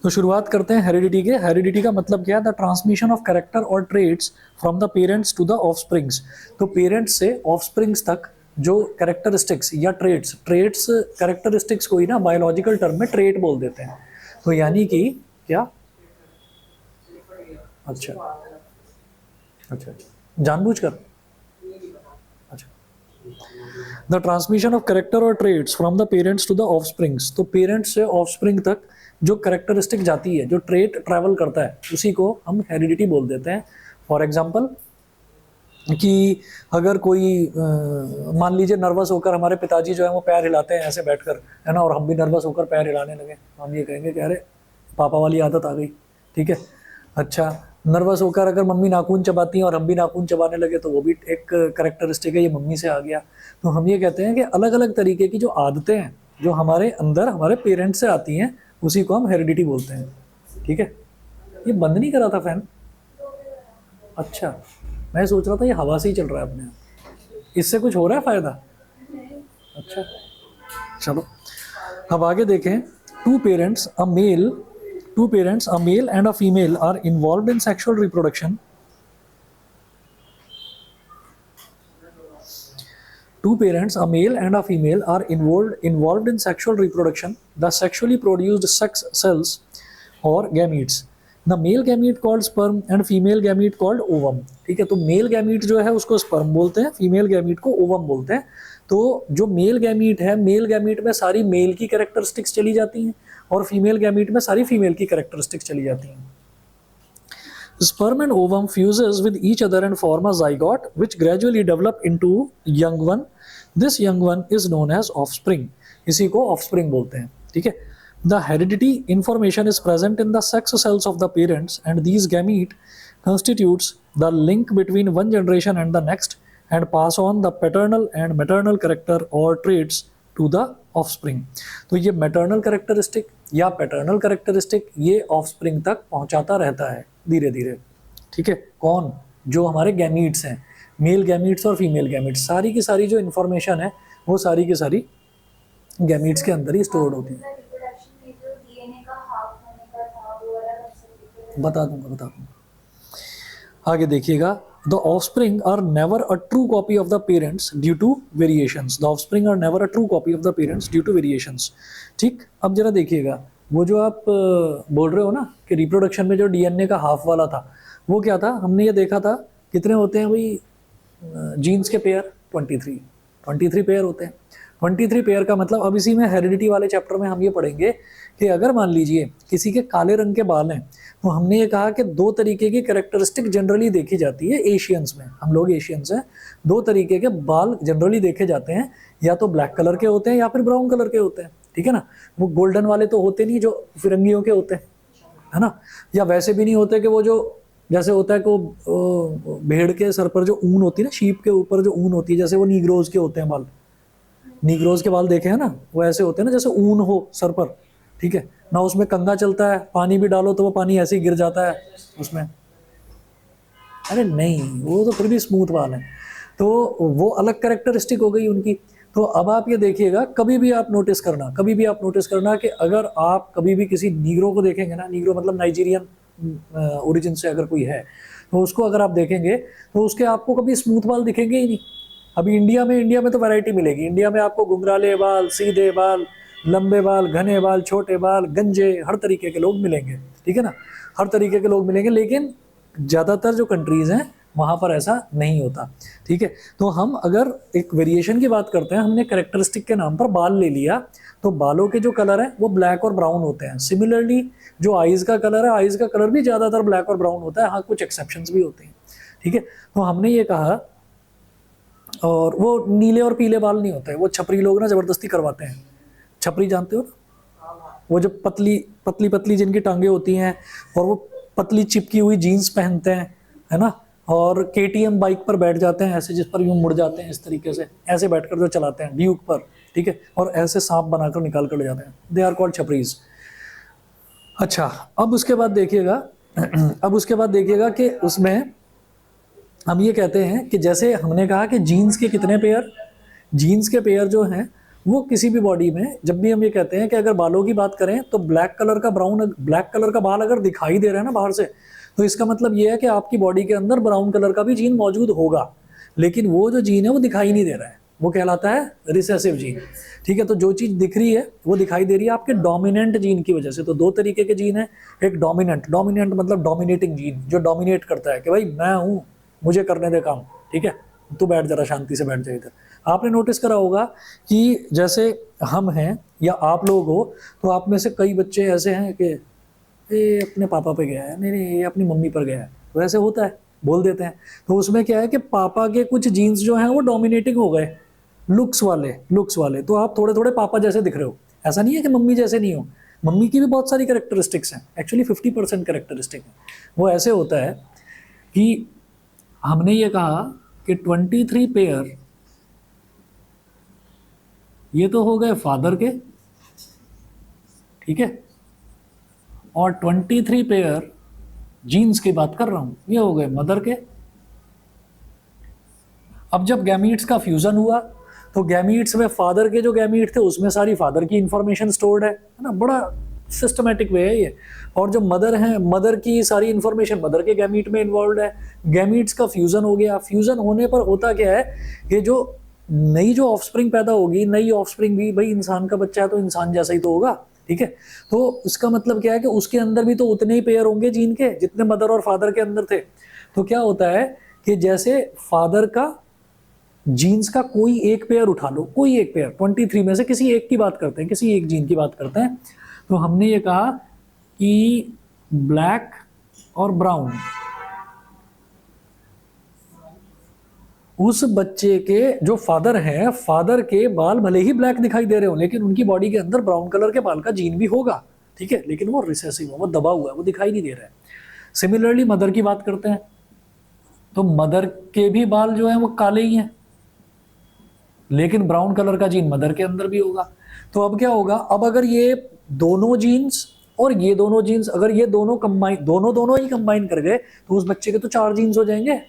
तो शुरुआत करते हैं हेरिडिटी के। हेरिडिटी का मतलब क्या है? द ट्रांसमिशन ऑफ कैरेक्टर और traits from the parents to the offsprings. तो पेरेंट्स से ऑफस्प्रिंग्स तक जो कैरेक्टरिस्टिक्स या ट्रेट्स कैरेक्टरिस्टिक्स को ही ना बायोलॉजिकल टर्म में ट्रेट बोल देते हैं। तो यानी कि क्या? अच्छा अच्छा अच्छा, जानबूझकर। अच्छा, द ट्रांसमिशन ऑफ कैरेक्टर और traits from the parents to the offsprings. तो पेरेंट्स से ऑफस्प्रिंग तक जो कैरेक्टरिस्टिक जाती है, जो ट्रेट ट्रैवल करता है, उसी को हम हेरिडिटी बोल देते हैं। फॉर एग्जांपल कि अगर कोई मान लीजिए नर्वस होकर हमारे पिताजी जो है वो पैर हिलाते हैं ऐसे बैठकर, है ना, और हम भी नर्वस होकर पैर हिलाने लगे, हम ये कहेंगे कि अरे पापा वाली आदत आ गई। ठीक है। अच्छा, नर्वस होकर अगर मम्मी नाखून चबाती हैं और हम भी नाखून चबाने लगे तो वो भी एक करेक्टरिस्टिक है, ये मम्मी से आ गया। तो हम ये कहते हैं कि अलग अलग तरीके की जो आदतें हैं जो हमारे अंदर हमारे पेरेंट्स से आती हैं, उसी को हम हेरिडिटी बोलते हैं। ठीक है। ये बंद नहीं करा था फैन? अच्छा, मैं सोच रहा था ये हवा से ही चल रहा है अपने आप। इससे कुछ हो रहा है फायदा? अच्छा, चलो अब आगे देखें। Two parents a male and a female are involved in sexual reproduction. Two parents, a male and a female, are involved in sexual reproduction. The sexually produced sex cells or gametes. The male gamete called sperm and female gamete called ovum. ठीक है। तो male gamete जो है उसको sperm बोलते हैं, female gamete को ovum बोलते हैं। तो जो मेल गैमीट है, मेल गैमीट में सारी मेल की कैरेक्टरिस्टिक्स चली जाती हैं और फीमेल गैमीट में सारी फीमेल की कैरेक्टरिस्टिक्स चली जाती हैं। Sperm and ovum fuses with each other and form a zygote, which gradually develop into young one. This young one is known as offspring. इसी को offspring बोलते हैं। ठीक है। The heredity information is present in the sex cells of the parents, and these gamete constitutes the link between one generation and the next, and pass on the paternal and maternal character or traits to the offspring. तो ये maternal characteristic या paternal characteristic ये offspring तक पहुंचाता रहता है धीरे धीरे। ठीक है। कौन? जो हमारे गैमीट्स हैं, मेल गैमीट्स और फीमेल गैमीट्स, सारी की सारी जो इन्फॉर्मेशन है वो सारी की सारी गैमीट्स के अंदर ही स्टोर्ड होती है। बता दूंगा। आगे देखिएगा। The offspring are never a true copy of the parents due to variations. The offspring are never a true copy of the parents due to variations. ठीक। अब जरा देखिएगा, वो जो आप बोल रहे हो ना कि रिप्रोडक्शन में जो डीएनए का हाफ वाला था, वो क्या था? हमने ये देखा था कितने होते हैं भाई जीन्स के पेयर? 23 पेयर होते हैं। 23 पेयर का मतलब, अब इसी में हेरिडिटी वाले चैप्टर में हम ये पढ़ेंगे कि अगर मान लीजिए किसी के काले रंग के बाल हैं, तो हमने ये कहा कि दो तरीके की कैरेक्टरिस्टिक जनरली देखी जाती है एशियंस में। हम लोग एशियंस हैं, दो तरीके के बाल जनरली देखे जाते हैं, या तो ब्लैक कलर के होते हैं या फिर ब्राउन कलर के होते हैं। ठीक है ना। वो गोल्डन वाले तो होते नहीं जो फिरंगियों के होते हैं, है ना, या वैसे भी नहीं होते कि वो जो जैसे होता है कि भेड़ के सर पर जो ऊन होती है ना, शीप के ऊपर जो ऊन होती है, जैसे वो नीग्रोज के होते हैं बाल। नीग्रोज के बाल देखे हैं ना, वो ऐसे होते हैं ना जैसे ऊन हो सर पर। ठीक है ना। उसमें कंघा चलता है, पानी भी डालो तो वो पानी ऐसे ही गिर जाता है उसमें। अरे नहीं, वो तो फिर भी स्मूथ बाल है। तो वो अलग कैरेक्टरिस्टिक हो गई उनकी। तो अब आप ये देखिएगा, कभी भी आप नोटिस करना कि अगर आप कभी भी किसी नीग्रो को देखेंगे ना, नीग्रो मतलब नाइजीरियन ओरिजिन से अगर कोई है, तो उसको अगर आप देखेंगे तो उसके आपको कभी स्मूथ बाल दिखेंगे ही नहीं। अभी इंडिया में तो वैरायटी मिलेगी। इंडिया में आपको घुंघराले बाल, सीधे बाल, लंबे बाल, घने बाल, छोटे बाल, गंजे, हर तरीके के लोग मिलेंगे। ठीक है ना, हर तरीके के लोग मिलेंगे। लेकिन ज़्यादातर जो कंट्रीज़ हैं वहाँ पर ऐसा नहीं होता। ठीक है। तो हम अगर एक वेरिएशन की बात करते हैं, हमने कैरेक्टरिस्टिक के नाम पर बाल ले लिया, तो बालों के जो कलर है वो ब्लैक और ब्राउन होते हैं। सिमिलरली जो आइज़ का कलर है, आइज़ का कलर भी ज़्यादातर ब्लैक और ब्राउन होता है। हाँ, कुछ एक्सेप्शंस भी होते हैं। ठीक है। तो हमने ये कहा, और वो नीले और पीले बाल नहीं होते, वो छपरी लोग ना ज़बरदस्ती करवाते हैं। छपरी जानते हो ना, वो जो पतली पतली पतली जिनकी टांगे होती हैं और वो पतली चिपकी हुई जीन्स पहनते हैं, है ना, और केटीएम बाइक पर बैठ जाते हैं ऐसे, जिस पर यूँ मुड़ जाते हैं इस तरीके से, ऐसे बैठकर जो चलाते हैं ड्यूक पर। ठीक है। और ऐसे सांप बनाकर निकाल कर ले जाते हैं। दे आर कॉल्ड छपरीज। अच्छा, अब उसके बाद देखिएगा कि उसमें हम ये कहते हैं कि जैसे हमने कहा कि जीन्स के कितने पेयर, जीन्स के पेयर जो हैं वो किसी भी बॉडी में, जब भी हम ये कहते हैं कि अगर बालों की बात करें तो ब्लैक कलर का बाल अगर दिखाई दे रहा है ना बाहर से, तो इसका मतलब ये है कि आपकी बॉडी के अंदर ब्राउन कलर का भी जीन मौजूद होगा, लेकिन वो जो जीन है वो दिखाई नहीं दे रहा है, वो कहलाता है रिसेसिव जीन। ठीक है, तो जो चीज दिख रही है वो दिखाई दे रही है आपके डोमिनेंट जीन की वजह से। तो दो तरीके के जीन है, एक डोमिनेंट मतलब डोमिनेटिंग जीन, जो डोमिनेट करता है कि भाई मैं हूं, मुझे करने दे काम, ठीक है, तू बैठ जरा शांति से बैठ जाए इधर। आपने नोटिस करा होगा कि जैसे हम हैं या आप लोग हो, तो आप में से कई बच्चे ऐसे हैं कि ये अपने पापा पे गया है, नहीं नहीं ये अपनी मम्मी पर गया है, वैसे होता है, बोल देते हैं। तो उसमें क्या है कि पापा के कुछ जीन्स जो हैं वो डोमिनेटिंग हो गए, लुक्स वाले, तो आप थोड़े थोड़े पापा जैसे दिख रहे हो। ऐसा नहीं है कि मम्मी जैसे नहीं हो, मम्मी की भी बहुत सारी कैरेक्टरिस्टिक्स हैं, एक्चुअली 50% कैरेक्टरिस्टिक है। वो ऐसे होता है कि हमने ये कहा कि 23 पेयर ये तो हो गए फादर के, ठीक है, और 23 पेयर जीन्स की बात कर रहा हूं, ये हो गए मदर के। अब जब गैमीट्स का फ्यूजन हुआ तो गैमीट्स में फादर के जो गैमीट थे उसमें सारी फादर की इंफॉर्मेशन स्टोर्ड है ना, बड़ा सिस्टमैटिक वे है ये। और जो मदर है, मदर की सारी इंफॉर्मेशन मदर के गैमीट में इन्वॉल्व है। गैमीट्स का फ्यूजन हो गया, फ्यूजन होने पर होता क्या है, ये जो नई जो ऑफस्प्रिंग पैदा होगी, नई ऑफस्प्रिंग भी भाई इंसान का बच्चा है तो इंसान जैसा ही तो होगा, ठीक है। तो इसका मतलब क्या है कि उसके अंदर भी तो उतने ही पेयर होंगे जीन के जितने मदर और फादर के अंदर थे। तो क्या होता है कि जैसे फादर का जीन्स का कोई एक पेयर उठा लो, कोई एक पेयर 23 में से किसी एक की बात करते हैं, किसी एक जीन की बात करते हैं, तो हमने ये कहा कि ब्लैक और ब्राउन उस बच्चे के जो फादर हैं, फादर के बाल भले ही ब्लैक दिखाई दे रहे हो लेकिन उनकी बॉडी के अंदर ब्राउन कलर के बाल का जीन भी होगा, ठीक है, लेकिन वो रिसेसिव है, वो दबा हुआ है, वो दिखाई नहीं दे रहा है। सिमिलरली मदर की बात करते हैं तो मदर के भी बाल जो है वो काले ही हैं, लेकिन ब्राउन कलर का जीन मदर के अंदर भी होगा। तो अब क्या होगा, अब अगर ये दोनों जीन्स और ये दोनों जीन्स, अगर ये दोनों कंबाइन, दोनों ही कंबाइन कर गए तो उस बच्चे के तो 4 जीन्स हो जाएंगे।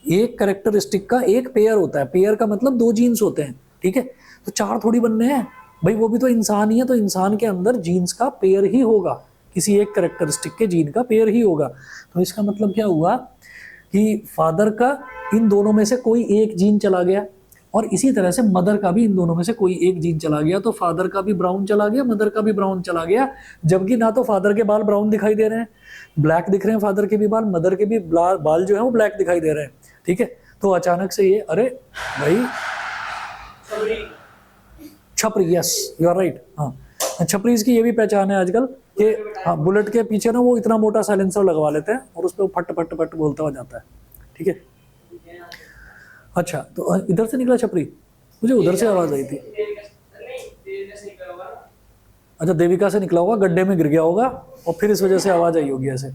एक कैरेक्टरिस्टिक का एक पेयर होता है, पेयर का मतलब 2 जीन्स होते हैं, ठीक है, तो 4 थोड़ी बनने हैं भाई, वो भी तो इंसान ही है, तो इंसान के अंदर जीन्स का पेयर ही होगा, किसी एक कैरेक्टरिस्टिक के जीन का पेयर ही होगा। तो इसका मतलब क्या हुआ कि फादर का इन दोनों में से कोई एक जीन चला गया और इसी तरह से मदर का भी इन दोनों में से कोई एक जीन चला गया, तो फादर का भी ब्राउन चला गया, मदर का भी ब्राउन चला गया, जबकि ना तो फादर के बाल ब्राउन दिखाई दे रहे हैं, ब्लैक दिख रहे हैं फादर के भी बाल, मदर के भी बाल जो है वो ब्लैक दिखाई दे रहे हैं, ठीक है। तो अचानक से ये, अरे भाई छपरी, यस यू आर राइट, हाँ, छपरीज की ये भी पहचान है आजकल कि हाँ, बुलेट के पीछे ना वो इतना मोटा साइलेंसर लगवा लेते हैं और उस पर फट फट फट बोलता हुआ जाता है, ठीक है। अच्छा, तो इधर से निकला छपरी, मुझे उधर से आवाज आई थी। अच्छा, देविका से निकला होगा, गड्ढे में गिर गया होगा और फिर इस वजह से आवाज आई होगी ऐसे।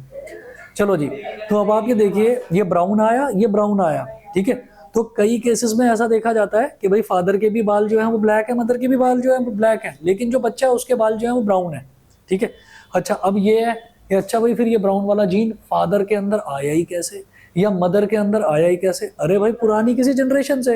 चलो जी, तो अब आप ये देखिए, ये ब्राउन आया, ये ब्राउन आया, ठीक है। तो कई केसेस में ऐसा देखा जाता है कि भाई फादर के भी बाल जो है वो ब्लैक है, मदर के भी बाल जो है वो ब्लैक है, लेकिन जो बच्चा है उसके बाल जो है वो ब्राउन है, ठीक है। अच्छा, अब ये है कि अच्छा भाई फिर ये ब्राउन वाला जीन फादर के अंदर आया ही कैसे, या मदर के अंदर आया ही कैसे? अरे भाई पुरानी किसी जनरेशन से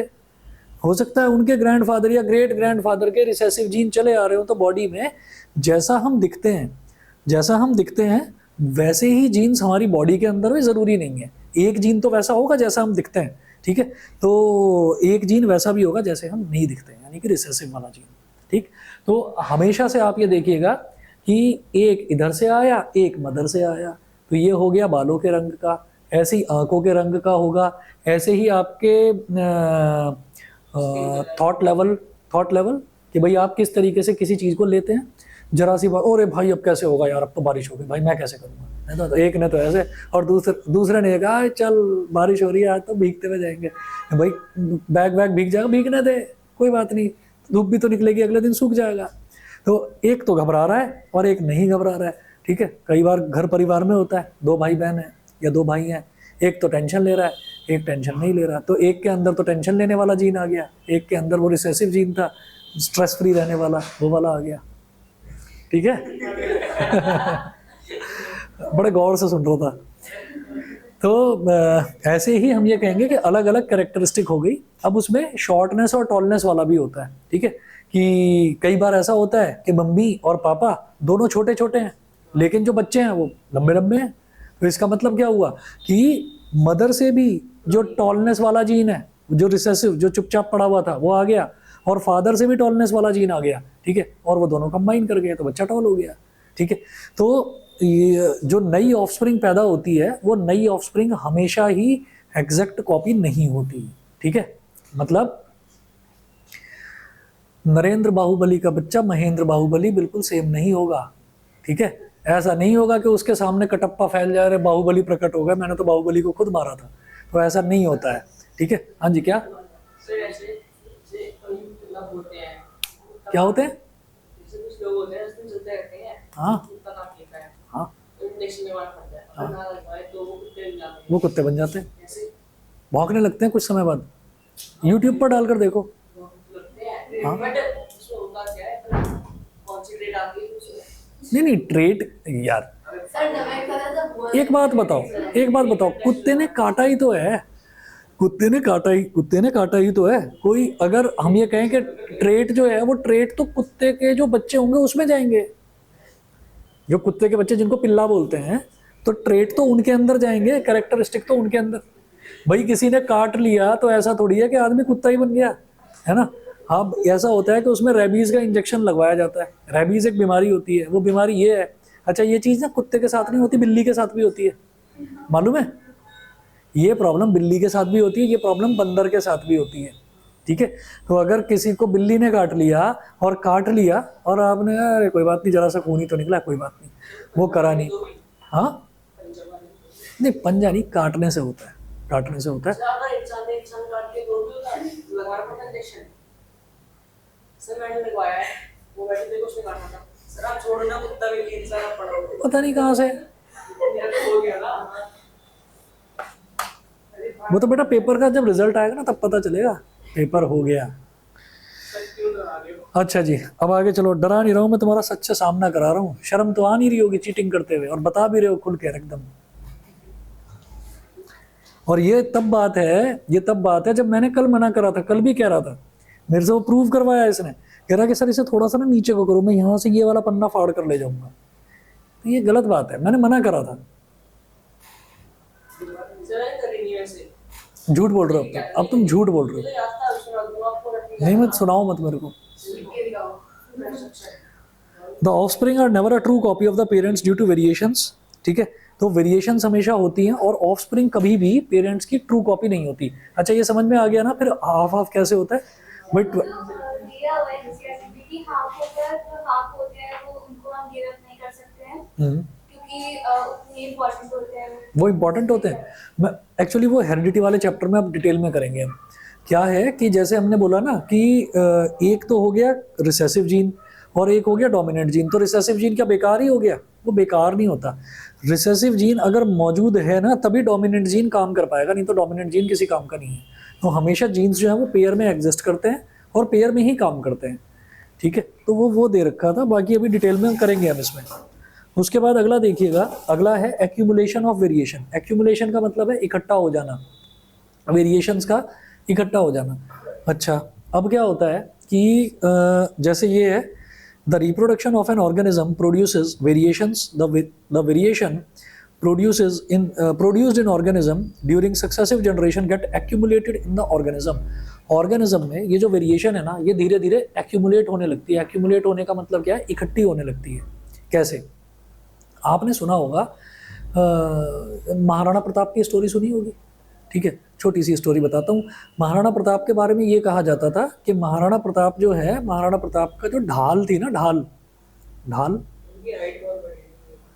हो सकता है, उनके ग्रैंडफादर या ग्रेट ग्रैंडफादर के रिसेसिव जीन चले आ रहे हो, तो बॉडी में जैसा हम दिखते हैं वैसे ही जीन्स हमारी बॉडी के अंदर भी जरूरी नहीं है। एक जीन तो वैसा होगा जैसा हम दिखते हैं, ठीक है, तो एक जीन वैसा भी होगा जैसे हम नहीं दिखते हैं, यानी कि रिसेसिव वाला जीन, ठीक। तो हमेशा से आप ये देखिएगा कि एक इधर से आया, एक मदर से आया, तो ये हो गया बालों के रंग का, ऐसे ही आंखों के रंग का होगा, ऐसे ही आपके थॉट लेवल कि भाई आप किस तरीके से किसी चीज़ को लेते हैं। जरा सी बात, अरे भाई अब कैसे होगा यार, अब तो बारिश होगी, भाई मैं कैसे करूँगा, तो एक ने तो ऐसे, और दूसरे ने कहा चल बारिश हो रही है आज तो भीगते हुए जाएंगे, भाई बैग भीग जाएगा, भीगने दे कोई बात नहीं, धूप भी तो निकलेगी, अगले दिन सूख जाएगा। तो एक तो घबरा रहा है और एक नहीं घबरा रहा है, ठीक है। कई बार घर परिवार में होता है, 2 भाई बहन है या 2 भाई हैं, एक तो टेंशन ले रहा है, एक टेंशन नहीं ले रहा, तो एक के अंदर तो टेंशन लेने वाला जीन आ गया, एक के अंदर वो रिसेसिव जीन था, स्ट्रेस फ्री रहने वाला, वो वाला आ गया, ठीक है। बड़े गौर से सुन रहा था। तो ऐसे ही हम ये कहेंगे कि अलग अलग कैरेक्टरिस्टिक हो गई। अब उसमें शॉर्टनेस और टॉलनेस वाला भी होता है, ठीक है, कि कई बार ऐसा होता है कि मम्मी और पापा दोनों छोटे छोटे हैं, लेकिन जो बच्चे हैं वो लंबे लंबे हैं। तो इसका मतलब क्या हुआ कि मदर से भी जो टॉलनेस वाला जीन है, जो रिसेसिव, जो चुपचाप पड़ा हुआ था, वो आ गया, और फादर से भी टॉलनेस वाला जीन आ गया, ठीक है, और वो दोनों कंबाइन कर गए तो बच्चा टॉल हो गया, ठीक है। तो ये जो नई ऑफस्प्रिंग पैदा होती है, वो नई ऑफस्प्रिंग हमेशा ही एग्जैक्ट कॉपी नहीं होती, ठीक है। मतलब नरेंद्र बाहुबली का बच्चा महेंद्र बाहुबली बिल्कुल सेम नहीं होगा, ठीक है। ऐसा नहीं होगा कि उसके सामने कटप्पा फैल जाए, बाहुबली प्रकट हो गया, मैंने तो बाहुबली को खुद मारा था, तो ऐसा नहीं होता है, ठीक है। हाँ जी, क्या क्या होते हैं? हाँ हाँ, वो कुत्ते बन जाते हैं, भौंकने लगते हैं कुछ समय बाद। यूट्यूब पर डालकर देखो। हाँ, नहीं ट्रेट यार, एक बात बताओ, कुत्ते ने काटा ही तो है, कुत्ते ने काटा ही तो है। कोई अगर हम ये कहें कि ट्रेट जो है, वो ट्रेट तो कुत्ते के जो बच्चे होंगे उसमें जाएंगे, जो कुत्ते के बच्चे जिनको पिल्ला बोलते हैं, तो ट्रेट तो उनके अंदर जाएंगे, कैरेक्टरिस्टिक तो उनके अंदर। भाई किसी ने काट लिया तो ऐसा थोड़ी है कि आदमी कुत्ता ही बन गया, है ना। अब ऐसा होता है कि उसमें रेबीज का इंजेक्शन लगवाया जाता है। रेबीज एक बीमारी होती है, वो बीमारी ये है, अच्छा ये चीज़ ना कुत्ते के साथ नहीं होती, बिल्ली के साथ भी होती है, मालूम है। ये प्रॉब्लम बिल्ली के साथ भी होती है, ये प्रॉब्लम बंदर के साथ भी होती है, ठीक है। तो अगर किसी को बिल्ली ने काट लिया और आपने अरे कोई बात नहीं, जरा सा खून ही तो निकला, कोई बात नहीं, वो करा नहीं। हाँ नहीं, पंजा नहीं, काटने से होता है, काटने से होता है। पता नहीं कहाँ से, वो तो बेटा पेपर का जब रिजल्ट आएगा ना तब पता चलेगा, पेपर हो गया। अच्छा जी, अब आगे चलो। डरा नहीं रहा हूँ मैं, तुम्हारा सच से सामना करा रहा हूँ। शर्म तो आ नहीं रही होगी चीटिंग करते हुए, और बता भी रहे हो खुल के एकदम। और ये तब बात है जब मैंने कल मना करा था, कल भी कह रहा था, मेरे से वो प्रूव करवाया इसने, कह रहा कि सर इसे थोड़ा सा ना नीचे को करो, मैं यहाँ से ये वाला पन्ना फाड़ कर ले जाऊंगा। तो ये गलत बात है, मैंने मना करा था। झूठ बोल रहे हो अब तुम झूठ बोल रहे हो। नहीं मत सुनाओ मत मेरे को। The offspring are never a true copy of the parents due to variations, ठीक है। तो वेरिएशंस हमेशा होती हैं, और ऑफस्प्रिंग कभी भी पेरेंट्स की ट्रू कॉपी नहीं होती। अच्छा ये समझ में आ गया ना, फिर हाफ हाफ कैसे होता है। बट वो इम्पोर्टेंट होते हैं। मैं एक्चुअली वो हेरिडिटी वाले चैप्टर में अब डिटेल में करेंगे हम। क्या है कि जैसे हमने बोला ना कि एक तो हो गया रिसेसिव जीन और एक हो गया डोमिनेंट जीन। तो रिसेसिव जीन क्या बेकार ही हो गया? वो बेकार नहीं होता। रिसेसिव जीन अगर मौजूद है ना तभी डोमिनेंट जीन काम कर पाएगा, नहीं तो डोमिनेंट जीन किसी काम का नहीं है। तो हमेशा जीन्स जो है वो पेयर में एग्जिस्ट करते हैं और पेयर में ही काम करते हैं, ठीक है। तो वो दे रखा था, बाकी अभी डिटेल में करेंगे हम इसमें। उसके बाद अगला देखिएगा, अगला है एक्यूमुलेशन ऑफ वेरिएशन। एक्यूमुलेशन का मतलब है इकट्ठा हो जाना, वेरिएशंस का इकट्ठा हो जाना। अच्छा अब क्या होता है कि जैसे ये है, the reproduction of an organism produces variations, the variation produced in organism during successive generation get accumulated in the organism। Organism में ये जो वेरिएशन है ना, ये धीरे धीरे एक्यूमुलेट होने लगती है। एक्यूमुलेट होने का मतलब क्या है? इकट्ठी होने लगती है। कैसे? आपने सुना होगा, महाराणा प्रताप की स्टोरी सुनी होगी, ठीक है। छोटी सी स्टोरी बताता हूँ। महाराणा प्रताप के बारे में ये कहा जाता था कि महाराणा प्रताप जो है, महाराणा प्रताप का जो ढाल थी ना, ढाल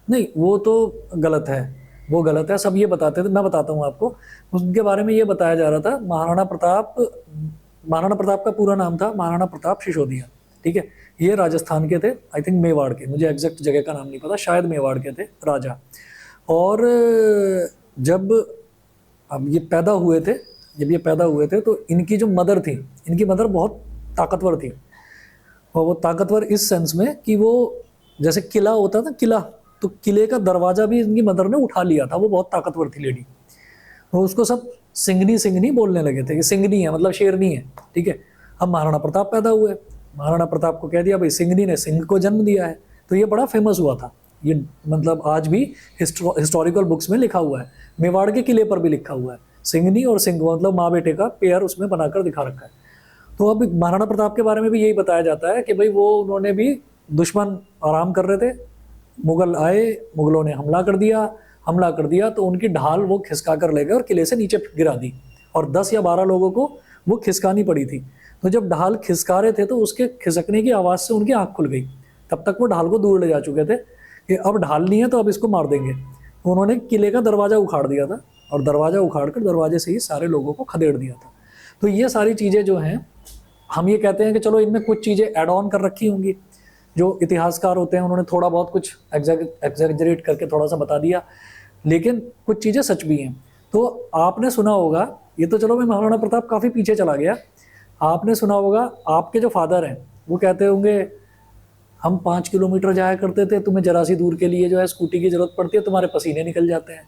नहीं, वो तो गलत है, वो गलत है। सब ये बताते थे, मैं बताता हूँ आपको। उनके बारे में ये बताया जा रहा था, महाराणा प्रताप का पूरा नाम था महाराणा प्रताप सिसोदिया, ठीक है। ये राजस्थान के थे, आई थिंक मेवाड़ के, मुझे एग्जैक्ट जगह का नाम नहीं पता, शायद मेवाड़ के थे राजा। और जब ये पैदा हुए थे तो इनकी जो मदर थी, इनकी मदर बहुत ताकतवर थी। और वो ताकतवर इस सेंस में कि वो जैसे किला होता था, किला, तो किले का दरवाजा भी इनकी मदर ने उठा लिया था। वो बहुत ताकतवर थी लेडी। तो उसको सब सिंघनी बोलने लगे थे कि सिंघनी है मतलब शेरनी है, ठीक है। अब महाराणा प्रताप पैदा हुए, महाराणा प्रताप को कह दिया भाई सिंघनी ने सिंह को जन्म दिया है, तो ये बड़ा फेमस हुआ था। ये मतलब आज भी हिस्टोरिकल बुक्स में लिखा हुआ है, मेवाड़ के किले पर भी लिखा हुआ है, सिंघनी और सिंह मतलब माँ बेटे का पेयर उसमें बनाकर दिखा रखा है। तो अब महाराणा प्रताप के बारे में भी यही बताया जाता है कि भाई वो उन्होंने भी, दुश्मन आराम कर रहे थे, मुगल आए, मुगलों ने हमला कर दिया तो उनकी ढाल वो खिसका कर ले गए और किले से नीचे गिरा दी, और 10 या 12 लोगों को वो खिसकानी पड़ी थी। तो जब ढाल खिसका रहे थे तो उसके खिसकने की आवाज़ से उनकी आँख खुल गई। तब तक वो ढाल को दूर ले जा चुके थे कि अब ढाल नहीं है तो अब इसको मार देंगे। तो उन्होंने किले का दरवाज़ा उखाड़ दिया था, और दरवाज़ा उखाड़ कर दरवाजे से ही सारे लोगों को खदेड़ दिया था। तो ये सारी चीज़ें जो हैं, हम ये कहते हैं कि चलो इनमें कुछ चीज़ें ऐड ऑन कर रखी होंगी, जो इतिहासकार होते हैं उन्होंने थोड़ा बहुत कुछ एग्जैजरेट करके थोड़ा सा बता दिया, लेकिन कुछ चीज़ें सच भी हैं। तो आपने सुना होगा, ये तो चलो मैं महाराणा प्रताप काफ़ी पीछे चला गया, आपने सुना होगा आपके जो फादर हैं वो कहते होंगे हम 5 किलोमीटर जाया करते थे, तुम्हें जरा सी दूर के लिए जो है स्कूटी की ज़रूरत पड़ती है, तुम्हारे पसीने निकल जाते हैं।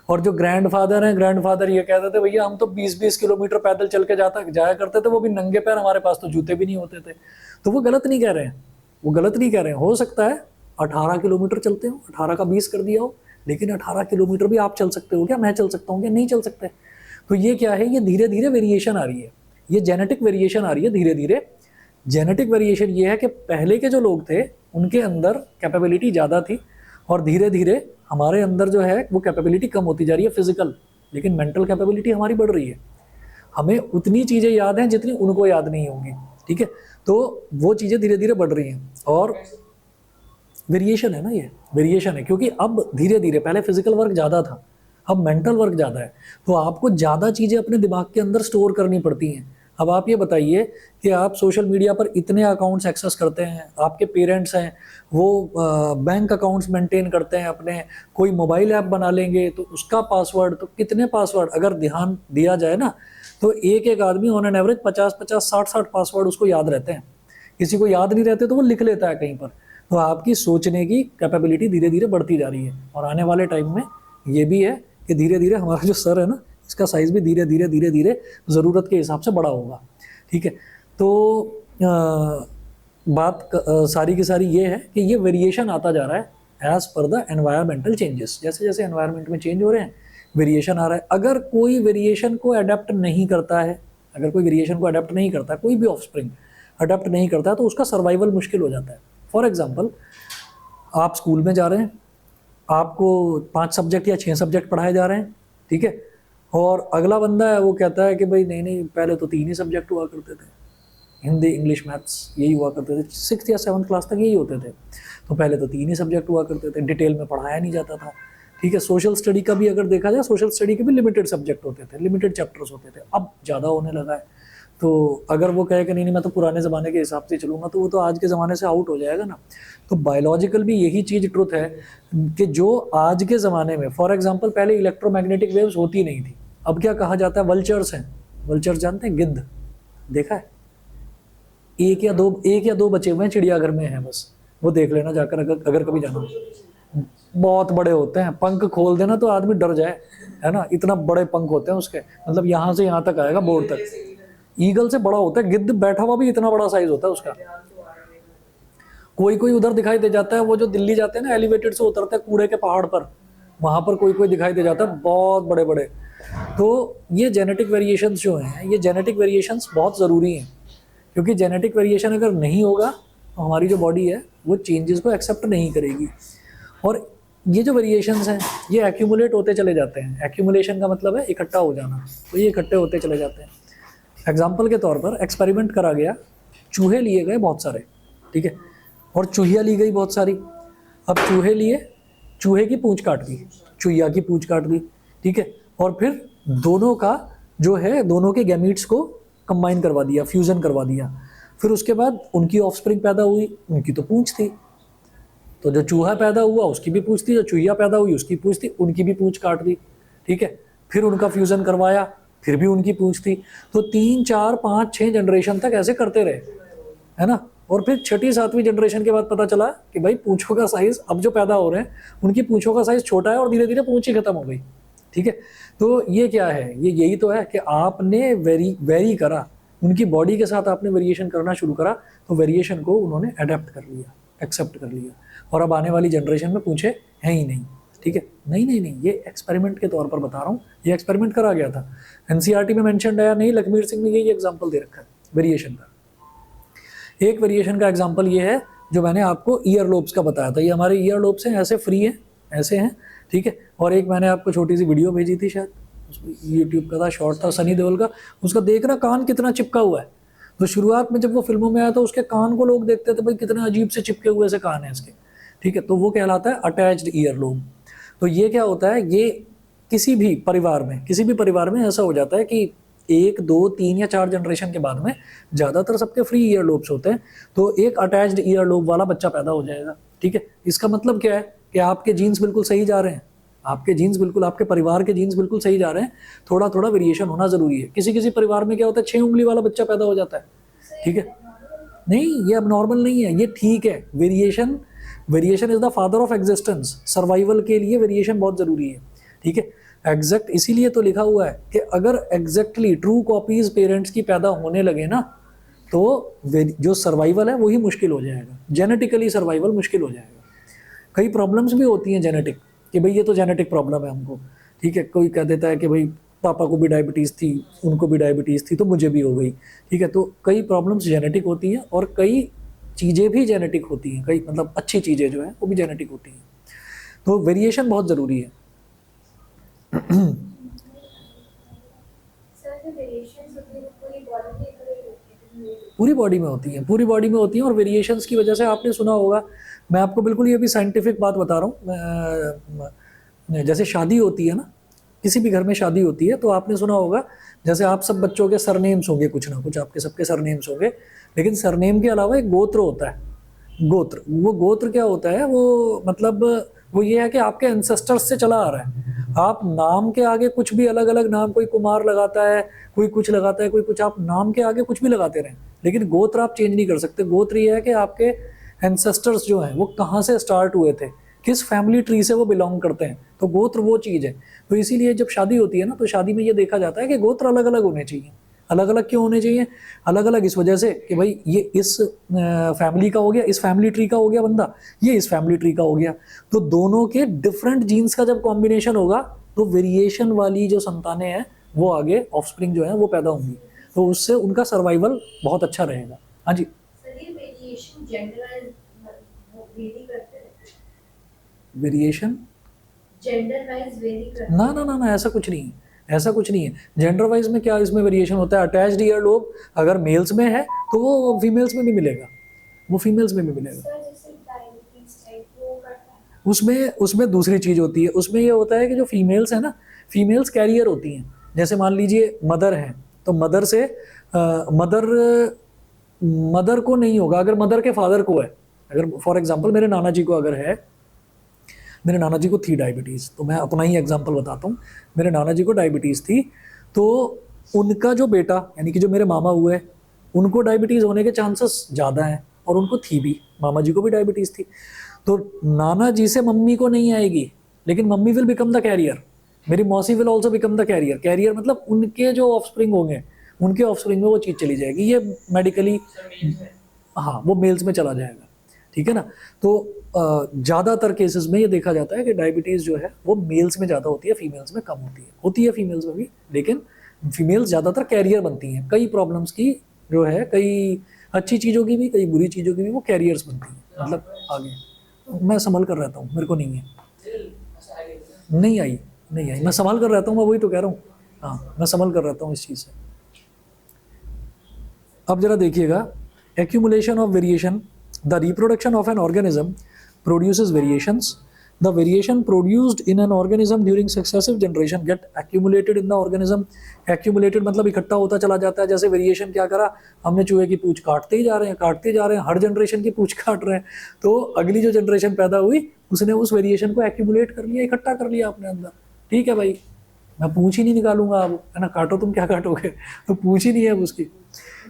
और जो ग्रैंडफादर हैं, ग्रैंडफादर ये कहते थे भैया हम तो 20-20 किलोमीटर पैदल चल के जाया करते थे, वो भी नंगे पैर, हमारे पास तो जूते भी नहीं होते थे। तो वो गलत नहीं कह रहे हैं, वो गलत नहीं कह रहे हैं। हो सकता है 18 किलोमीटर चलते हो, 18 का 20 कर दिया हो, लेकिन 18 किलोमीटर भी आप चल सकते हो क्या, मैं चल सकता हूँ क्या, नहीं चल सकते। तो ये क्या है, ये धीरे धीरे वेरिएशन आ रही है, ये जेनेटिक वेरिएशन आ रही है धीरे धीरे। जेनेटिक वेरिएशन ये है कि पहले के जो लोग थे उनके अंदर कैपेबिलिटी ज़्यादा थी, और धीरे धीरे हमारे अंदर जो है वो कैपेबिलिटी कम होती जा रही है फिजिकल, लेकिन मेंटल कैपेबिलिटी हमारी बढ़ रही है। हमें उतनी चीज़ें याद हैं जितनी उनको याद नहीं होंगी, ठीक है। तो वो चीज़ें धीरे धीरे बढ़ रही हैं, और वेरिएशन है ना, ये वेरिएशन है, क्योंकि अब धीरे धीरे, पहले फिजिकल वर्क ज़्यादा था, अब मेंटल वर्क ज़्यादा है, तो आपको ज़्यादा चीज़ें अपने दिमाग के अंदर स्टोर करनी पड़ती हैं। अब आप ये बताइए कि आप सोशल मीडिया पर इतने अकाउंट्स एक्सेस करते हैं, आपके पेरेंट्स हैं वो बैंक अकाउंट्स मेंटेन करते हैं अपने, कोई मोबाइल ऐप बना लेंगे तो उसका पासवर्ड, तो कितने पासवर्ड अगर ध्यान दिया जाए ना, तो एक एक आदमी ऑन एन एवरेज 50-50, 60-60 पासवर्ड उसको याद रहते हैं। किसी को याद नहीं रहते तो वो लिख लेता है कहीं पर। तो आपकी सोचने की कैपेबिलिटी धीरे धीरे बढ़ती जा रही है, और आने वाले टाइम में ये भी है कि धीरे धीरे हमारा जो सर है ना, इसका साइज़ भी धीरे धीरे ज़रूरत के हिसाब से बड़ा होगा, ठीक है। तो बात सारी की सारी ये है कि ये वेरिएशन आता जा रहा है as per the environmental changes. जैसे जैसे एनवायरमेंट में चेंज हो रहे हैं, वेरिएशन आ रहा है। अगर कोई वेरिएशन को अडेप्ट नहीं करता है, कोई भी ऑफस्प्रिंग अडेप्ट नहीं करता है, तो उसका सर्वाइवल मुश्किल हो जाता है। फॉर एग्जाम्पल, आप स्कूल में जा रहे हैं, आपको 5 सब्जेक्ट या 6 सब्जेक्ट पढ़ाए जा रहे हैं, ठीक है, और अगला बंदा है वो कहता है कि भाई नहीं पहले तो 3 ही सब्जेक्ट हुआ करते थे, हिंदी इंग्लिश मैथ्स यही हुआ करते थे, 6th या 7th क्लास तक यही होते थे, तो पहले तो 3 ही सब्जेक्ट हुआ करते थे, डिटेल में पढ़ाया नहीं जाता था, ठीक है। सोशल स्टडी का भी अगर देखा जाए, सोशल स्टडी के भी लिमिटेड सब्जेक्ट होते थे, लिमिटेड चैप्टर्स होते थे, अब ज़्यादा होने लगा है। तो अगर वो कहे कि नहीं मैं तो पुराने ज़माने के हिसाब से चलूँगा, तो वो तो आज के ज़माने से आउट हो जाएगा ना। तो बायोलॉजिकल भी यही चीज़ ट्रुथ है कि जो आज के ज़माने में, फॉर एग्जांपल पहले इलेक्ट्रोमैग्नेटिक वेव्स होती नहीं थी, अब क्या कहा जाता है, वल्चर्स हैं। वल्चर्स जानते हैं, गिद्ध देखा है, एक या दो बचे हुए हैं चिड़ियाघर में हैं, बस वो देख लेना जाकर अगर कभी जाना। बहुत बड़े होते हैं, पंख खोल देना तो आदमी डर जाए, है ना, इतना बड़े पंख होते हैं उसके, मतलब यहाँ से यहाँ तक आएगा, बोर्ड तक। ईगल से बड़ा होता है, गिद्ध बैठा हुआ भी इतना बड़ा साइज होता है उसका। कोई उधर दिखाई दे जाता है, वो जो दिल्ली जाते हैं ना, एलिवेटेड से उतरते हैं कूड़े के पहाड़ पर, वहाँ पर कोई दिखाई दे जाता है, बहुत बड़े बड़े। तो ये जेनेटिक वेरिएशंस जो हैं, ये जेनेटिक वेरिएशंस बहुत ज़रूरी हैं, क्योंकि जेनेटिक वेरिएशन अगर नहीं होगा तो हमारी जो बॉडी है वो चेंजेस को एक्सेप्ट नहीं करेगी। और ये जो वेरिएशंस हैं ये एक्यूमुलेट होते चले जाते हैं। एक्यूमुलेशन का मतलब है इकट्ठा हो जाना, तो ये इकट्ठे होते चले जाते हैं। एग्जाम्पल के तौर पर एक्सपेरिमेंट करा गया, चूहे लिए गए बहुत सारे, ठीक है, और चूहिया ली गई बहुत सारी। अब चूहे लिए, चूहे की पूंछ काट दी, चूहिया की पूंछ काट दी, ठीक है, और फिर दोनों का जो है, दोनों के गैमीट्स को कंबाइन करवा दिया, फ्यूज़न करवा दिया। फिर उसके बाद उनकी ऑफस्प्रिंग पैदा हुई, उनकी तो पूंछ थी, तो जो चूहा पैदा हुआ उसकी भी पूंछ थी, जो चूहिया पैदा हुई उसकी पूंछ थी, उनकी भी पूंछ काट दी, ठीक है। फिर उनका फ्यूज़न करवाया, फिर भी उनकी पूंछ थी। तो 3, 4, 5, 6 जनरेशन तक ऐसे करते रहे, है ना। और फिर 6ठी 7वीं जनरेशन के बाद पता चला कि भाई पूंछों का साइज़, अब जो पैदा हो रहे हैं उनकी पूंछों का साइज़ छोटा है, और धीरे धीरे पूंछ ही खत्म हो गई, ठीक है। तो ये क्या है, ये यही तो है कि आपने वेरी करा, उनकी बॉडी के साथ आपने वेरिएशन करना शुरू करा तो वेरिएशन को उन्होंने अडेप्ट कर लिया, एक्सेप्ट कर लिया, और अब आने वाली जनरेशन में पूछे है ही नहीं। ठीक है, नहीं नहीं नहीं, ये एक्सपेरिमेंट के तौर पर बता रहा हूँ, ये एक्सपेरिमेंट करा गया था, एनसीईआरटी में मेंशन है नहीं, लखमीर सिंह ने यही एग्जाम्पल दे रखा है वेरिएशन का। एक वेरिएशन का एग्जाम्पल ये है जो मैंने आपको ईयर लोब्स का बताया था, ये हमारे ईयर लोब्स हैं, ऐसे फ्री हैं, ऐसे हैं। ठीक है, और एक मैंने आपको छोटी सी वीडियो भेजी थी, शायद यूट्यूब का था, शॉर्ट था सनी देओल का, उसका देखना कान कितना चिपका हुआ है। तो शुरुआत में जब वो फिल्मों में आया तो उसके कान को लोग देखते थे, भाई कितने अजीब से चिपके हुए से कान है इसके। ठीक है, तो वो कहलाता है अटैच्ड ईयर लोब। तो ये क्या होता है, ये किसी भी परिवार में ऐसा हो जाता है कि 1, 2, 3 या 4 जनरेशन के बाद में ज़्यादातर सबके फ्री ईयर लोब्स होते हैं, तो एक अटैच्ड ईयर लोब वाला बच्चा पैदा हो जाएगा। ठीक है, इसका मतलब क्या है कि आपके जीन्स बिल्कुल सही जा रहे हैं, आपके जीन्स बिल्कुल, आपके परिवार के जीन्स बिल्कुल सही जा रहे हैं, थोड़ा थोड़ा वेरिएशन होना जरूरी है। किसी किसी परिवार में क्या होता है 6 उंगली वाला बच्चा पैदा हो जाता है। ठीक है, नहीं ये अब नॉर्मल नहीं है, ये ठीक है। Variation is the father of existence, survival के लिए वेरिएशन बहुत जरूरी है। ठीक है, एग्जैक्ट इसीलिए तो लिखा हुआ है कि अगर एग्जैक्टली ट्रू कॉपीज पेरेंट्स की पैदा होने लगे ना तो जो सर्वाइवल है वही मुश्किल हो जाएगा, जेनेटिकली सर्वाइवल मुश्किल हो जाएगा। कई प्रॉब्लम्स भी होती हैं जेनेटिक, कि भाई ये तो जेनेटिक प्रॉब्लम है हमको। ठीक है, कोई कह देता है कि भाई पापा को भी डायबिटीज़ थी, उनको भी डायबिटीज़ थी, तो मुझे भी हो गई। ठीक है, तो कई प्रॉब्लम्स जेनेटिक होती हैं और कई चीज़ें भी जेनेटिक होती हैं, कई मतलब अच्छी चीज़ें जो हैं वो भी जेनेटिक होती हैं। तो वेरिएशन बहुत ज़रूरी है। पूरी बॉडी में होती हैं, पूरी बॉडी में होती हैं, और वेरिएशंस की वजह से आपने सुना होगा, मैं आपको बिल्कुल ये भी साइंटिफिक बात बता रहा हूँ। जैसे शादी होती है ना, किसी भी घर में शादी होती है तो आपने सुना होगा, जैसे आप सब बच्चों के सरनेम्स होंगे, कुछ ना कुछ आपके सबके सरनेम्स होंगे, लेकिन सरनेम के अलावा एक गोत्र होता है। गोत्र, वो गोत्र क्या होता है, वो मतलब वो ये है कि आपके एंसेस्टर्स से चला आ रहा है। आप नाम के आगे कुछ भी अलग अलग नाम, कोई कुमार लगाता है, कोई कुछ लगाता है, कोई कुछ, आप नाम के आगे कुछ भी लगाते रहें, लेकिन गोत्र आप चेंज नहीं कर सकते। गोत्र ये है कि आपके एंसेस्टर्स जो हैं वो कहाँ से स्टार्ट हुए थे, किस फैमिली ट्री से वो बिलोंग करते हैं, तो गोत्र वो चीज़ है। तो इसीलिए जब शादी होती है ना, तो शादी में ये देखा जाता है कि गोत्र अलग अलग होने चाहिए। अलग अलग क्यों होने चाहिए? अलग अलग इस वजह से कि भाई ये इस फैमिली का हो गया, इस फैमिली ट्री का हो गया बंदा, ये इस फैमिली ट्री का हो गया, तो दोनों के डिफरेंट जीन्स का जब कॉम्बिनेशन होगा तो वेरिएशन वाली जो संतानें हैं वो आगे ऑफस्प्रिंग जो है वो पैदा होंगी, तो उससे उनका सर्वाइवल बहुत अच्छा रहेगा। हाँ जी, वेरिएशन जेंडर वाइज वेरी करता है? ना ना ना, ऐसा कुछ नहीं है, ऐसा कुछ नहीं है। जेंडर वाइज में क्या इसमें वेरिएशन होता है? अटैच्ड ईयर लोब अगर मेल्स में है तो वो फीमेल्स में भी मिलेगा, वो फीमेल्स में भी मिलेगा। उसमें दूसरी चीज़ होती है, उसमें ये होता है कि जो फीमेल्स है ना, फीमेल्स कैरियर होती हैं। जैसे मान लीजिए मदर है, तो मदर से मदर को नहीं होगा, अगर मदर के फादर को है, अगर फॉर एग्जांपल मेरे नाना जी को अगर है, मेरे नाना जी को थी डायबिटीज़, तो मैं अपना ही एग्जांपल बताता हूँ। मेरे नाना जी को डायबिटीज़ थी, तो उनका जो बेटा यानी कि जो मेरे मामा हुए, उनको डायबिटीज़ होने के चांसेस ज़्यादा हैं, और उनको थी भी, मामा जी को भी डायबिटीज़ थी। तो नाना जी से मम्मी को नहीं आएगी, लेकिन mummy will become the carrier, मेरी मौसी will also become the carrier. Carrier मतलब उनके जो ऑफस्प्रिंग होंगे, उनके ऑफस्प्रिंग में वो चीज़ चली जाएगी। ये मेडिकली, हाँ, वो मेल्स में चला जाएगा। ठीक है ना, तो ज़्यादातर केसेस में ये देखा जाता है कि डायबिटीज़ जो है वो मेल्स में ज़्यादा होती है, फीमेल्स में कम होती है फीमेल्स में भी, लेकिन फीमेल्स ज़्यादातर कैरियर बनती हैं कई प्रॉब्लम्स की, जो है कई अच्छी चीज़ों की भी, कई बुरी चीज़ों की भी, वो कैरियर्स बनती हैं। मतलब आगे मैं संभल कर रहता हूँ, मेरे को नहीं है, नहीं आई, मैं संभाल कर रहता हूँ, मैं वही तो कह रहा हूँ। हाँ, मैं संभल कर रहता हूँ इस चीज़ से। अब जरा देखिएगा, accumulation of variation, the reproduction of an organism produces variations. The variation produced in an organism during successive generation get accumulated in the organism. Accumulated मतलब इकट्ठा होता चला जाता है। जैसे वेरिएशन क्या करा, हमने चूहे की पूंछ काटते ही जा रहे हैं, हर जनरेशन की पूंछ काट रहे हैं, तो अगली जो जनरेशन पैदा हुई उसने उस वेरिएशन को एक्यूमुलेट कर लिया, इकट्ठा कर लिया अपने अंदर। ठीक है भाई, मैं पूंछ ही नहीं निकालूंगा अब, है ना, काटो तुम क्या काटोगे, तो पूंछ ही नहीं है उसकी।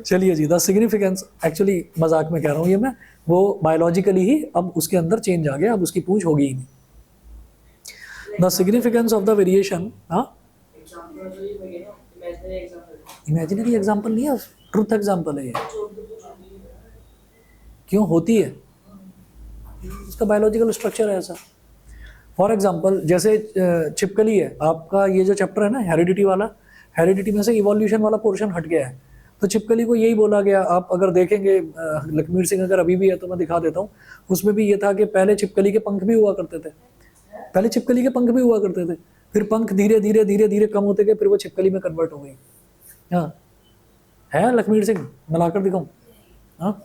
चलिए जी, द सिग्निफिकेंस, एक्चुअली मजाक में कह रहा हूँ ये मैं, वो बायोलॉजिकली ही अब उसके अंदर चेंज आ गया, अब उसकी पूंछ होगी ही नहीं। The significance of the variation, हाँ, इमेजिनरी एग्जाम्पल नहीं है, ट्रुथ एग्जाम्पल है ये। क्यों होती है? इसका बायोलॉजिकल स्ट्रक्चर है ऐसा। फॉर एग्जाम्पल जैसे छिपकली है, आपका ये जो चैप्टर है ना हेरिडिटी वाला, हेरिडिटी में से इवोल्यूशन वाला पोर्शन हट गया है, तो छिपकली को यही बोला गया। आप अगर देखेंगे लखमीर सिंह अगर अभी भी है तो मैं दिखा देता हूँ, उसमें भी ये था कि पहले छिपकली के पंख भी हुआ करते थे, पहले छिपकली के पंख भी हुआ करते थे, फिर पंख धीरे धीरे धीरे धीरे कम होते गए, फिर वो छिपकली में कन्वर्ट हो गई। हाँ है लखमीर सिंह, मैं लाकर दिखाऊँ? हाँ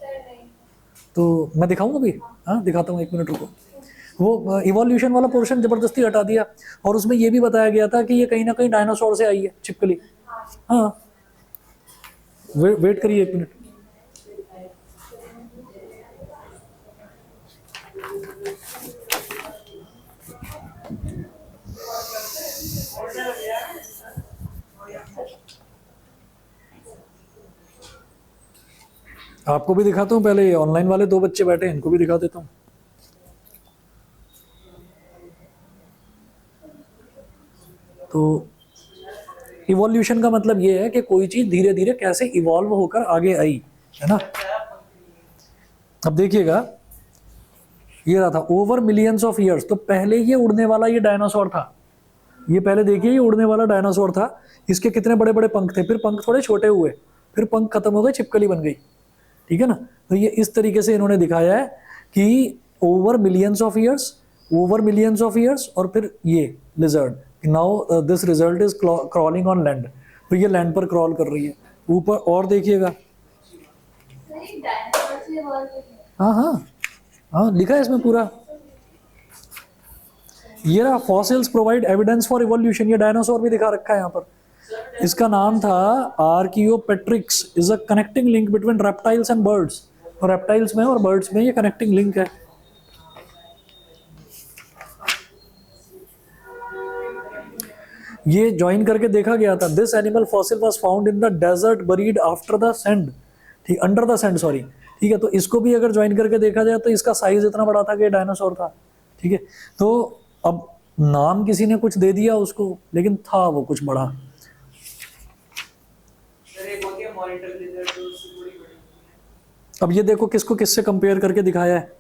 तो मैं दिखाऊँ अभी? हाँ दिखाता हूँ, 1 मिनट रुको। वो इवोल्यूशन वाला पोर्शन जबरदस्ती हटा दिया, और उसमें ये भी बताया गया था कि ये कहीं ना कहीं डायनासोर से आई है छिपकली। हाँ वेट करिए 1 मिनट। आपको भी दिखाता हूँ, पहले ऑनलाइन वाले 2 बच्चे बैठे हैं, इनको भी दिखा देता हूँ। तो इवोल्यूशन का मतलब ये है कि कोई चीज धीरे धीरे कैसे इवॉल्व होकर आगे आई, है ना। अब देखिएगा, ये रहा था ओवर मिलियंस ऑफ ईयर्स, तो पहले ये उड़ने वाला ये डायनासोर था, ये पहले देखिए ये उड़ने वाला डायनासोर था, इसके कितने बड़े बड़े पंख थे, फिर पंख थोड़े छोटे हुए, फिर पंख खत्म हो गए, छिपकली बन गई, ठीक है ना। तो ये इस तरीके से इन्होंने दिखाया है कि over millions of years, over millions of years, और फिर ये lizard, now this result is crawling on land, तो ये लैंड पर क्रॉल कर रही है ऊपर। और देखिएगा, हाँ हाँ हाँ लिखा है इसमें पूरा, ये रहा fossils provide evidence for evolution, ये डायनासोर भी दिखा रखा है यहाँ पर। इसका नाम था archaeopteryx, is a connecting link between reptiles and birds, और रेप्टाइल्स में और बर्ड्स में ये कनेक्टिंग लिंक है। ये ज्वाइन करके देखा गया था, this animal fossil was found in the desert buried after the sand, ठीक अंडर द सैंड सॉरी, ठीक है। तो इसको भी अगर ज्वाइन करके देखा जाए तो इसका साइज इतना बड़ा था कि डायनासोर था, ठीक है। तो अब नाम किसी ने कुछ दे दिया उसको, लेकिन था वो कुछ बड़ा। अब ये देखो किसको किससे कंपेयर करके दिखाया है,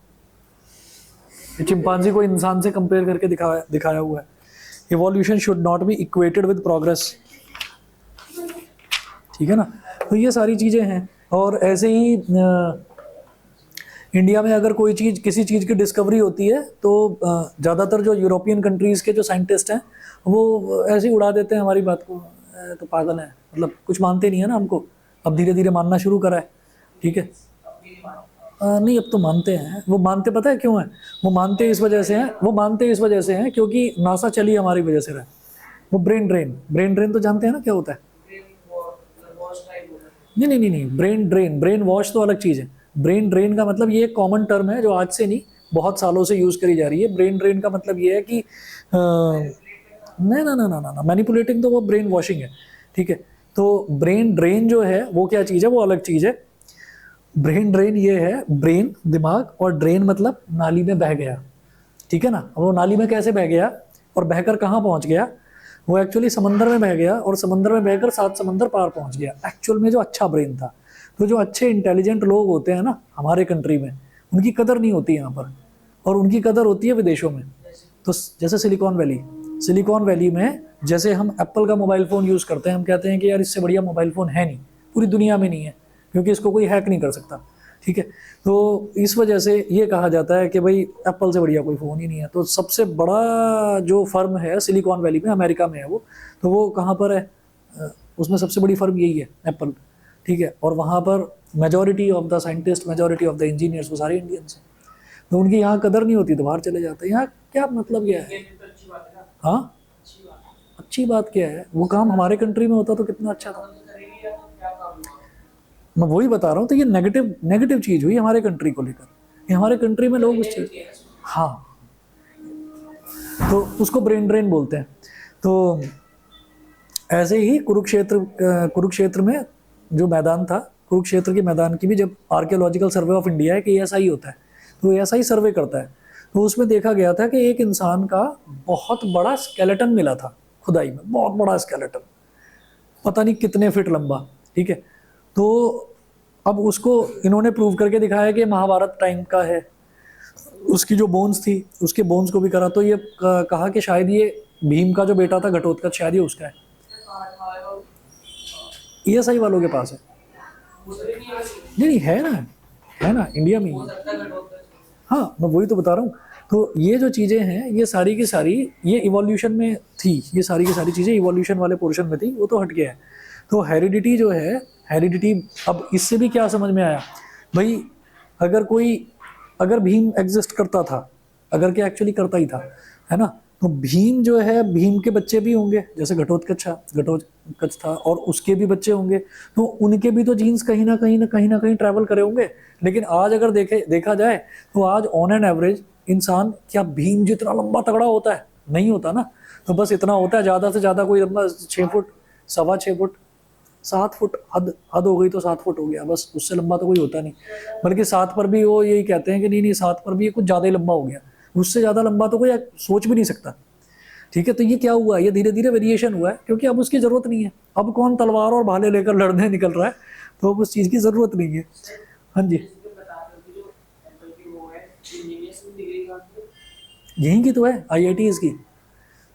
चिंपांजी को इंसान से कंपेयर करके दिखाया हुआ है। Evolution should not be equated with progress, ठीक है ना। तो ये सारी चीज़ें हैं। और ऐसे ही इंडिया में अगर कोई चीज़, किसी चीज़ की डिस्कवरी होती है तो ज़्यादातर जो यूरोपियन कंट्रीज़ के जो साइंटिस्ट हैं वो ऐसे ही उड़ा देते हैं हमारी बात को, तो पागल है, मतलब कुछ मानते नहीं है ना हमको। अब धीरे धीरे मानना शुरू करा है, ठीक है। नहीं अब तो मानते हैं, वो मानते पता है क्यों है, वो मानते इस वजह से हैं, वो मानते इस वजह से हैं क्योंकि नासा चली हमारी वजह से रहा। वो ब्रेन ड्रेन, ब्रेन ड्रेन तो जानते हैं ना क्या होता है? नहीं नहीं नहीं नहीं, ब्रेन ड्रेन, ब्रेन वॉश तो अलग चीज़ है। ब्रेन ड्रेन का मतलब ये एक कॉमन टर्म है जो आज से नहीं बहुत सालों से यूज़ करी जा रही है। ब्रेन ड्रेन का मतलब ये है कि नहीं ना ना ना ना, मैनिपुलेटिंग तो वो ब्रेन वॉशिंग है, ठीक है। तो ब्रेन ड्रेन जो है वो क्या चीज़ है, वो अलग चीज़ है। ब्रेन ड्रेन ये है, ब्रेन दिमाग, और ड्रेन मतलब नाली में बह गया, ठीक है ना। वो नाली में कैसे बह गया और बहकर कहाँ पहुँच गया, वो एक्चुअली समंदर में बह गया, और समंदर में बहकर 7 समंदर पार पहुँच गया एक्चुअल में, जो अच्छा ब्रेन था। तो जो अच्छे इंटेलिजेंट लोग होते हैं ना हमारे कंट्री में, उनकी कदर नहीं होती यहाँ पर, और उनकी कदर होती है विदेशों में। तो जैसे सिलिकॉन वैली, सिलिकॉन वैली में जैसे हम एप्पल का मोबाइल फ़ोन यूज़ करते हैं, हम कहते हैं कि यार इससे बढ़िया मोबाइल फ़ोन है नहीं, पूरी दुनिया में नहीं है, क्योंकि इसको कोई हैक नहीं कर सकता, ठीक है। तो इस वजह से ये कहा जाता है कि भाई एप्पल से बढ़िया कोई फ़ोन ही नहीं है। तो सबसे बड़ा जो फर्म है सिलिकॉन वैली में, अमेरिका में है वो, तो वो कहाँ पर है, उसमें सबसे बड़ी फर्म यही है एप्पल, ठीक है। और वहाँ पर majority of the scientist, majority of the engineers वो सारे इंडियंस हैं। तो उनकी यहाँ कदर नहीं होती तो बाहर चले जाते हैं। यहाँ क्या मतलब क्या है, हाँ अच्छी बात क्या है, वो काम हमारे कंट्री में होता तो कितना अच्छा था। मैं वही बता रहा हूँ, तो ये नेगेटिव नेगेटिव चीज़ हुई हमारे कंट्री को लेकर। हमारे कंट्री में लोग उस चीज़, हाँ तो उसको ब्रेन ड्रेन बोलते हैं। तो ऐसे ही कुरुक्षेत्र में जो मैदान था, कुरुक्षेत्र के मैदान की भी जब आर्कियोलॉजिकल सर्वे ऑफ इंडिया है कि ऐसा ही होता है, तो ऐसा ही सर्वे करता है। तो उसमें देखा गया था कि एक इंसान का बहुत बड़ा स्केलेटन मिला था खुदाई में, बहुत बड़ा स्केलेटन, पता नहीं कितने फीट लंबा, ठीक है। तो अब उसको इन्होंने प्रूव करके दिखाया कि महाभारत टाइम का है, उसकी जो बोन्स थी उसके बोन्स को भी करा, तो ये कहा कि शायद ये भीम का जो बेटा था घटोत्कच शायद ये उसका है। ये सही वालों के पास है, नहीं है ना इंडिया में ही। हाँ मैं वही तो बता रहा हूँ। तो ये जो चीज़ें हैं ये सारी की सारी ये इवोल्यूशन में थी, ये सारी की सारी चीज़ें इवोल्यूशन वाले पोर्शन में थी, वो तो हट गया है। तो हेरिडिटी जो है, हेरिडिटी अब इससे भी क्या समझ में आया भाई, अगर भीम एग्जिस्ट करता था, अगर क्या एक्चुअली करता ही था, है ना, तो भीम जो है, भीम के बच्चे भी होंगे, जैसे घटोत्कच था और उसके भी बच्चे होंगे, तो उनके भी तो जीन्स कहीं ना कहीं ट्रैवल करे होंगे। लेकिन आज अगर देखा जाए तो आज ऑन एन एवरेज इंसान क्या भीम जितना लंबा तगड़ा होता है? नहीं होता ना। तो बस इतना होता है, ज़्यादा से ज़्यादा कोई लंबा 6 फुट, 6.25 फुट, 7 फुट, हद हो गई तो 7 फुट हो गया, बस उससे लंबा तो कोई होता नहीं। बल्कि 7 पर भी वो यही कहते हैं कि नहीं 7 पर भी ये कुछ ज़्यादा ही लंबा हो गया, उससे ज़्यादा लंबा तो कोई सोच भी नहीं सकता। ठीक है, तो ये क्या हुआ, ये धीरे धीरे वेरिएशन हुआ है, क्योंकि अब उसकी ज़रूरत नहीं है। अब कौन तलवार और भाले लेकर लड़ने निकल रहा है, तो अब उस चीज़ की ज़रूरत नहीं है। हाँ जी, यहीं की तो है IIT इसकी।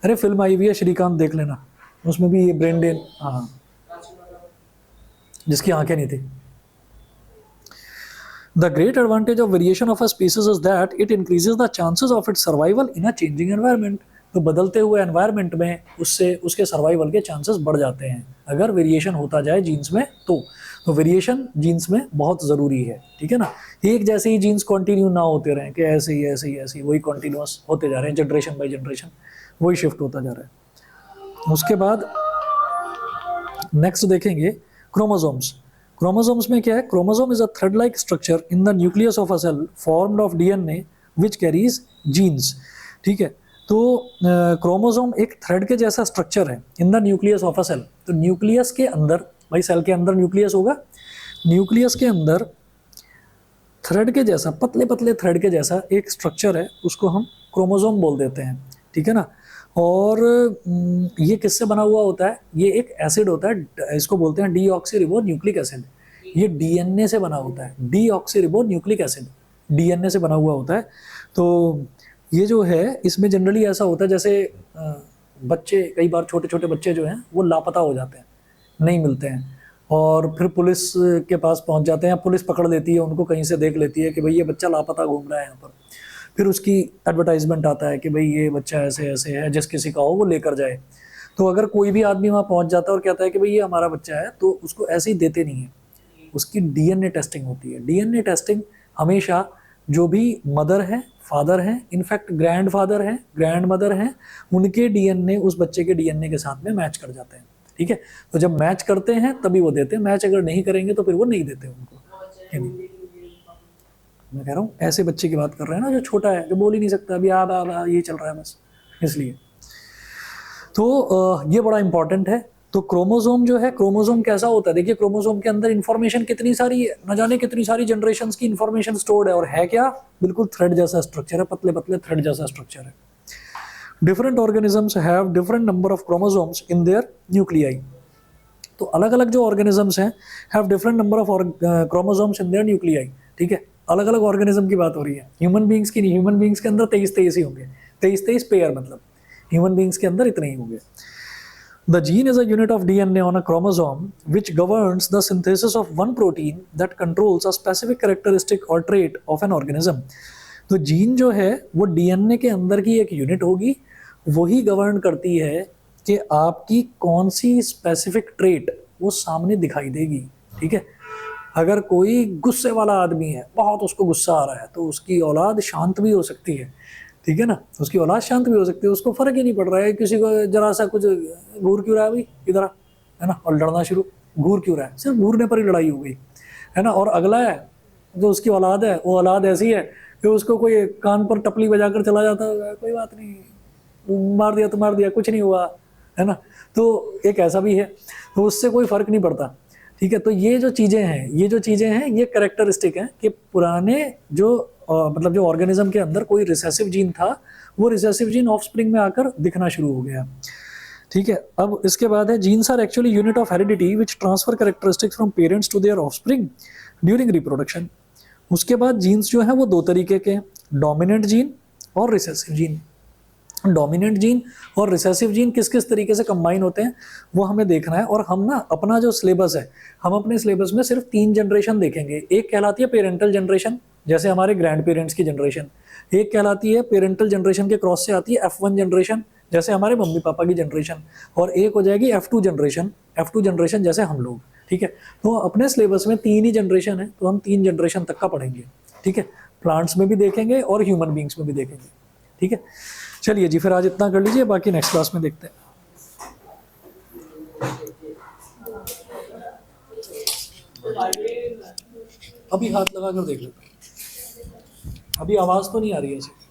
अरे फिल्म आई हुई है श्रीकांत, देख लेना, उसमें भी ये ब्रेन डेन, हाँ, जिसकी आंखें नहीं थी। The great advantage of variation of a species is that it increases the chances of its survival in a changing environment. तो बदलते हुए एनवायरनमेंट में उससे उसके सर्वाइवल के चांसेस बढ़ जाते हैं अगर वेरिएशन होता जाए जीन्स में। तो वेरिएशन जीन्स में बहुत ज़रूरी है, ठीक है ना। एक जैसे ही जीन्स कंटिन्यू ना होते रहें कि ऐसे ही वही कंटिन्यूस होते जा रहे हैं, जनरेशन बाय जनरेशन वही शिफ्ट होता जा रहा है। उसके बाद नेक्स्ट देखेंगे क्रोमोसोम्स। क्रोमोसोम्स में क्या है? Chromosome is a thread like structure in the nucleus of a cell formed of DNA which carries genes. ठीक है, तो क्रोमोसोम एक थ्रेड के जैसा स्ट्रक्चर है in the nucleus of a cell. तो न्यूक्लियस के अंदर, भाई सेल के अंदर न्यूक्लियस होगा, न्यूक्लियस के अंदर थ्रेड के जैसा, पतले पतले थ्रेड के जैसा एक स्ट्रक्चर है, उसको हम क्रोमोसोम बोल देते हैं, ठीक है ना। और ये किससे बना हुआ होता है? ये एक एसिड होता है, इसको बोलते हैं डीऑक्सीरिबो न्यूक्लिक एसिड। ये DNA से बना होता है, डीऑक्सीरिबो न्यूक्लिक एसिड DNA से बना हुआ होता है। तो ये जो है इसमें जनरली ऐसा होता है जैसे बच्चे, कई बार छोटे छोटे बच्चे जो हैं वो लापता हो जाते हैं, नहीं मिलते हैं, और फिर पुलिस के पास पहुंच जाते हैं, पुलिस पकड़ लेती है उनको, कहीं से देख लेती है कि भाई ये बच्चा लापता घूम रहा है यहाँ पर। फिर उसकी एडवर्टाइजमेंट आता है कि भाई ये बच्चा ऐसे ऐसे है, जिस किसी का हो वो लेकर जाए। तो अगर कोई भी आदमी वहाँ पहुँच जाता है और कहता है कि भाई ये हमारा बच्चा है, तो उसको ऐसे ही देते नहीं है, उसकी DNA टेस्टिंग होती है। DNA टेस्टिंग हमेशा जो भी मदर है, फादर हैं, इनफैक्ट ग्रैंड फादर हैं, ग्रैंड मदर हैं, उनके DNA उस बच्चे के DNA के साथ में मैच कर जाते हैं, ठीक है। तो जब मैच करते हैं तभी वो देते हैं, मैच अगर नहीं करेंगे तो फिर वो नहीं देते उनको। मैं कह रहा हूँ ऐसे बच्चे की बात कर रहे हैं ना, जो छोटा है, जो बोल ही नहीं सकता, अभी आ ये चल रहा है बस, इसलिए। तो ये बड़ा इंपॉर्टेंट है। तो क्रोमोसोम जो है, क्रोमोसोम कैसा होता है? देखिए क्रोमोसोम के अंदर इंफॉर्मेशन कितनी सारी है, न जाने कितनी सारी जनरेशंस की इंफॉर्मेशन स्टोर्ड है, और है क्या? बिल्कुल थ्रेड जैसा स्ट्रक्चर है, पतले पतले थ्रेड जैसा स्ट्रक्चर है। Different organisms have different number of chromosomes in their nuclei. तो अलग अलग जो ऑर्गेनिजम्स हैं have different number of chromosomes in their nuclei, ठीक है। अलग अलग ऑर्गेनिज्म की बात हो रही है, ह्यूमन बींग्स की नहीं। ह्यूमन बींग्स के अंदर 23 ही होंगे, 23 पेयर, मतलब ह्यूमन बींग्स के अंदर इतने ही होंगे। The gene is a unit of DNA on a chromosome which governs the synthesis of one protein that controls a specific characteristic or trait of an organism. तो gene जो है वो DNA के अंदर की एक यूनिट होगी, वही गवर्न करती है कि आपकी कौन सी स्पेसिफिक ट्रेट वो सामने दिखाई देगी, ठीक है। अगर कोई गुस्से वाला आदमी है, बहुत उसको गुस्सा आ रहा है, तो उसकी औलाद शांत भी हो सकती है, ठीक है ना, उसकी औलाद शांत भी हो सकती है, उसको फर्क ही नहीं पड़ रहा है। किसी को जरा सा कुछ घूर क्यों रहा है भाई इधर, है ना, और लड़ना शुरू, घूर क्यों रहा है, सिर्फ घूरने पर ही लड़ाई हो गई, है ना। और अगला है जो उसकी औलाद है, वो औलाद ऐसी है कि उसको कोई कान पर टपली बजाकर चला जाता है, कोई बात नहीं, मार दिया तो मार दिया, कुछ नहीं हुआ, है ना। तो एक ऐसा भी है, तो उससे कोई फर्क नहीं पड़ता, ठीक है। तो ये जो चीज़ें हैं ये कैरेक्टरिस्टिक हैं कि पुराने जो मतलब जो ऑर्गेनिज्म के अंदर कोई रिसेसिव जीन था, वो रिसेसिव जीन ऑफस्प्रिंग में आकर दिखना शुरू हो गया। ठीक है। अब इसके बाद है genes are actually unit of heredity which transfer characteristics from parents to their offspring during reproduction. उसके बाद जीन्स जो है वो दो तरीके के हैं, डोमिनेंट जीन और रिसेसिव जीन। डोमिनेंट जीन और रिसेसिव जीन किस किस तरीके से कंबाइन होते हैं वो हमें देखना है। और हम ना अपना जो सिलेबस है, हम अपने सिलेबस में सिर्फ 3 जनरेशन देखेंगे। एक कहलाती है पेरेंटल जनरेशन, जैसे हमारे ग्रैंड पेरेंट्स की जनरेशन। एक कहलाती है पेरेंटल जनरेशन के क्रॉस से आती है F1 जनरेशन, जैसे हमारे मम्मी पापा की जनरेशन। और एक हो जाएगी F2 जनरेशन, F2 जनरेशन जैसे हम लोग। ठीक है, तो अपने सिलेबस में 3 ही जनरेशन है, तो हम 3 जनरेशन तक का पढ़ेंगे। ठीक है, प्लांट्स में भी देखेंगे और ह्यूमन बींग्स में भी देखेंगे। ठीक है, चलिए जी, फिर आज इतना कर लीजिए, बाकी नेक्स्ट क्लास में देखते हैं। अभी हाथ लगा कर देख लेते हैं, अभी आवाज़ तो नहीं आ रही है ऐसे।